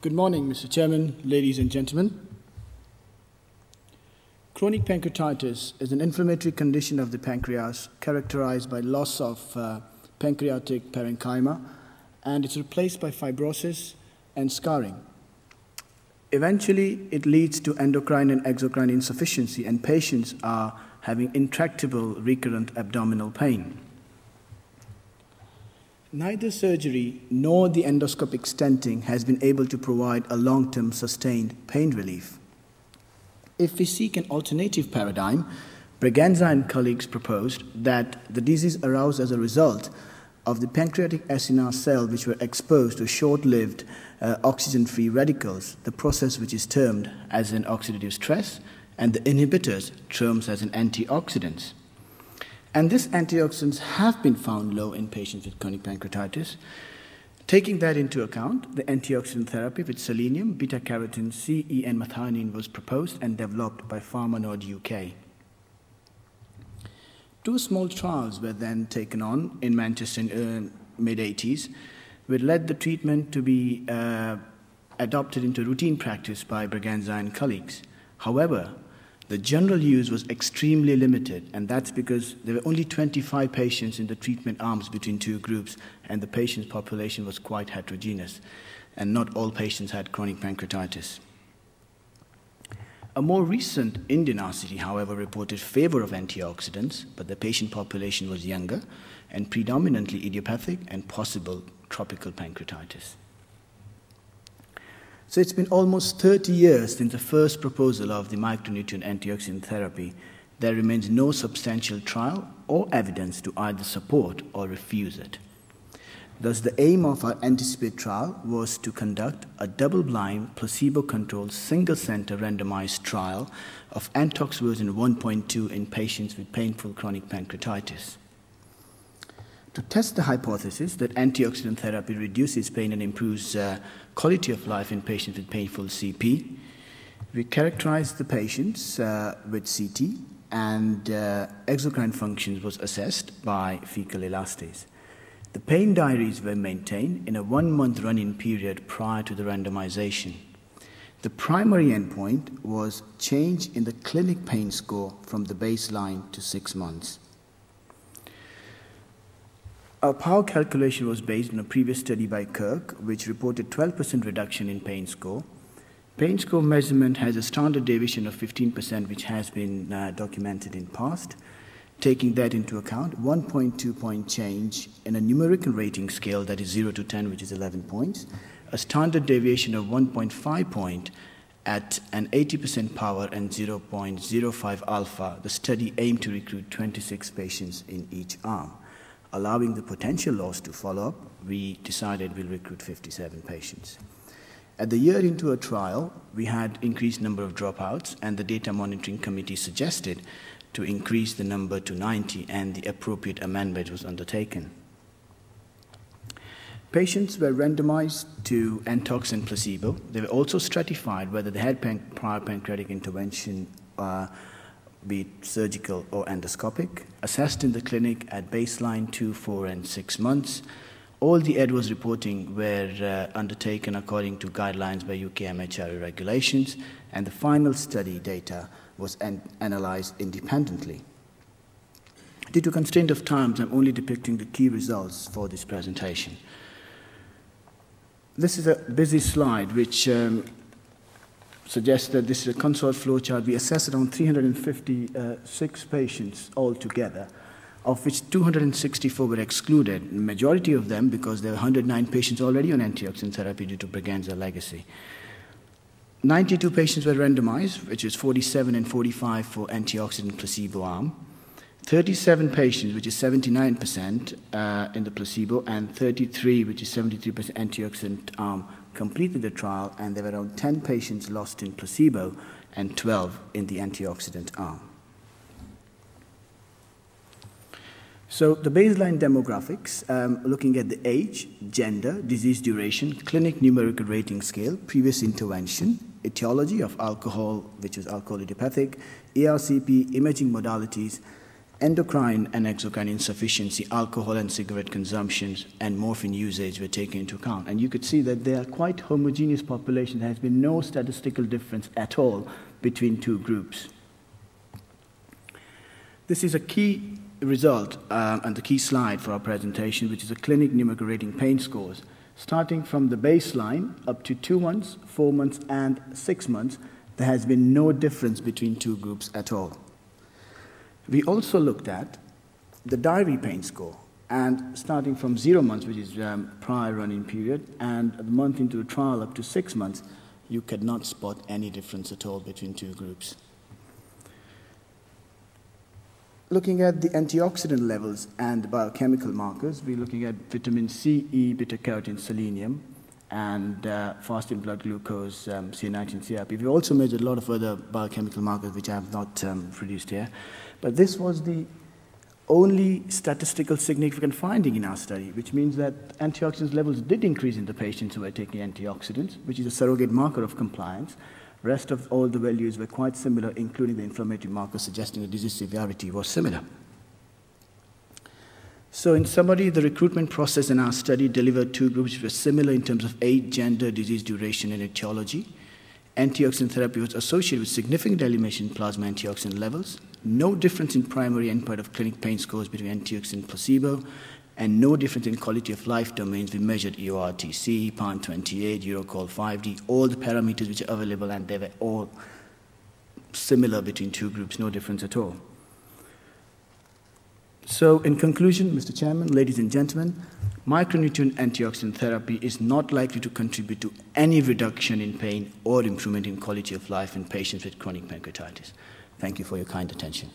Good morning, Mr. Chairman, ladies and gentlemen. Chronic pancreatitis is an inflammatory condition of the pancreas characterized by loss of pancreatic parenchyma, and it's replaced by fibrosis and scarring. Eventually, it leads to endocrine and exocrine insufficiency, and patients are having intractable recurrent abdominal pain. Neither surgery nor the endoscopic stenting has been able to provide a long-term sustained pain relief. If we seek an alternative paradigm, Braganza and colleagues proposed that the disease arose as a result of the pancreatic acinar cell which were exposed to short-lived oxygen-free radicals, the process which is termed as an oxidative stress, and the inhibitors termed as an antioxidants. And these antioxidants have been found low in patients with chronic pancreatitis. Taking that into account, the antioxidant therapy with selenium, beta-carotene, C, E, and methionine was proposed and developed by PharmaNord UK. Two small trials were then taken on in Manchester in mid-80s, which led the treatment to be adopted into routine practice by Braganza and colleagues. However, the general use was extremely limited, and that's because there were only 25 patients in the treatment arms between two groups, and the patient population was quite heterogeneous, and not all patients had chronic pancreatitis. A more recent Indian RCT, however, reported favor of antioxidants, but the patient population was younger and predominantly idiopathic and possible tropical pancreatitis. So it's been almost 30 years since the first proposal of the micronutrient antioxidant therapy. There remains no substantial trial or evidence to either support or refuse it. Thus, the aim of our ANTICIPATE trial was to conduct a double-blind, placebo-controlled, single-center randomized trial of Antox version 1.2 in patients with painful chronic pancreatitis. To test the hypothesis that antioxidant therapy reduces pain and improves quality of life in patients with painful CP, we characterized the patients with CT, and exocrine functions was assessed by fecal elastase. The pain diaries were maintained in a 1-month run-in period prior to the randomization. The primary endpoint was change in the clinic pain score from the baseline to 6 months. Our power calculation was based on a previous study by Kirk, which reported 12% reduction in pain score. Pain score measurement has a standard deviation of 15%, which has been documented in past. Taking that into account, 1.2-point change in a numerical rating scale that is 0 to 10, which is 11 points, a standard deviation of 1.5 point at an 80% power and 0.05 alpha. The study aimed to recruit 26 patients in each arm. Allowing the potential loss to follow up, we decided we'll recruit 57 patients. At the year into a trial, we had increased number of dropouts, and the data monitoring committee suggested to increase the number to 90, and the appropriate amendment was undertaken. Patients were randomized to Antox and placebo. They were also stratified whether they had prior pancreatic intervention, be it surgical or endoscopic, assessed in the clinic at baseline, 2, 4, and 6 months. All the adverse reporting were undertaken according to guidelines by UK MHRA regulations, and the final study data was analyzed independently. Due to constraint of time, I'm only depicting the key results for this presentation. This is a busy slide which suggests that this is a consult flowchart. We assessed around 356 patients altogether, of which 264 were excluded, the majority of them because there were 109 patients already on antioxidant therapy due to Braganza legacy. 92 patients were randomized, which is 47 and 45 for antioxidant placebo arm. 37 patients, which is 79% in the placebo, and 33, which is 73% antioxidant arm, completed the trial, and there were around 10 patients lost in placebo and 12 in the antioxidant arm. So the baseline demographics, looking at the age, gender, disease duration, clinic numerical rating scale, previous intervention, etiology of alcohol, which is alcohol idiopathic, ERCP, imaging modalities, endocrine and exocrine insufficiency, alcohol and cigarette consumptions, and morphine usage were taken into account. And you could see that they are quite homogeneous population. There has been no statistical difference at all between two groups. This is a key result and the key slide for our presentation, which is a clinic numerical rating pain scores. Starting from the baseline up to 2 months, 4 months, and 6 months, there has been no difference between two groups at all. We also looked at the diary pain score, and starting from 0 months, which is prior running period, and a month into the trial up to 6 months, you could not spot any difference at all between two groups. Looking at the antioxidant levels and the biochemical markers, we're looking at vitamin C, E, beta-carotene, selenium, and fasting blood glucose, C19, CRP. We also measured a lot of other biochemical markers, which I have not produced here. But this was the only statistical significant finding in our study, which means that antioxidant levels did increase in the patients who were taking antioxidants, which is a surrogate marker of compliance. Rest of all the values were quite similar, including the inflammatory marker, suggesting the disease severity was similar. So in summary, the recruitment process in our study delivered two groups which were similar in terms of age, gender, disease duration, and etiology. Antioxidant therapy was associated with significant elevation in plasma antioxidant levels, no difference in primary endpoint of clinic pain scores between antioxidant and placebo, and no difference in quality of life domains. We measured EORTC, PAN28, Eurocall 5D, all the parameters which are available, and they were all similar between two groups, no difference at all. So in conclusion, Mr. Chairman, ladies and gentlemen, micronutrient antioxidant therapy is not likely to contribute to any reduction in pain or improvement in quality of life in patients with chronic pancreatitis. Thank you for your kind attention.